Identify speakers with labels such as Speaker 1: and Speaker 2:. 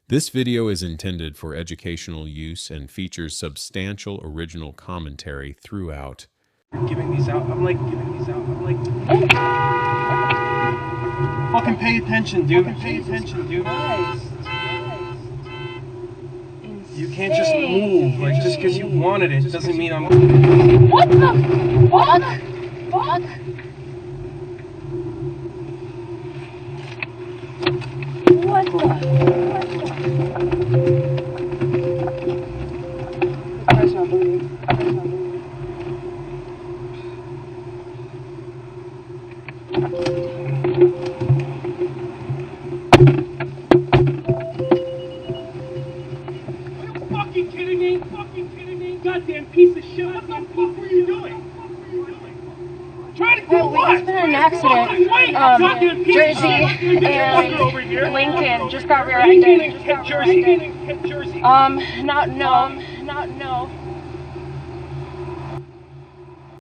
Speaker 1: This video is intended for educational use and features substantial original commentary throughout.
Speaker 2: Giving these out. I'm like, fucking pay attention, dude. Pay attention, dude. You can't just move. Like, just because you wanted it doesn't mean I'm.
Speaker 3: What the fuck? Fuck? What the? That's not believing.
Speaker 2: Fucking kidding me? Fucking kidding me? Goddamn piece of shit! What the fuck were you doing? Trying to do what?
Speaker 3: There's been an accident. Jersey and Lincoln just got rear-ended.
Speaker 2: Jersey.
Speaker 3: Not no.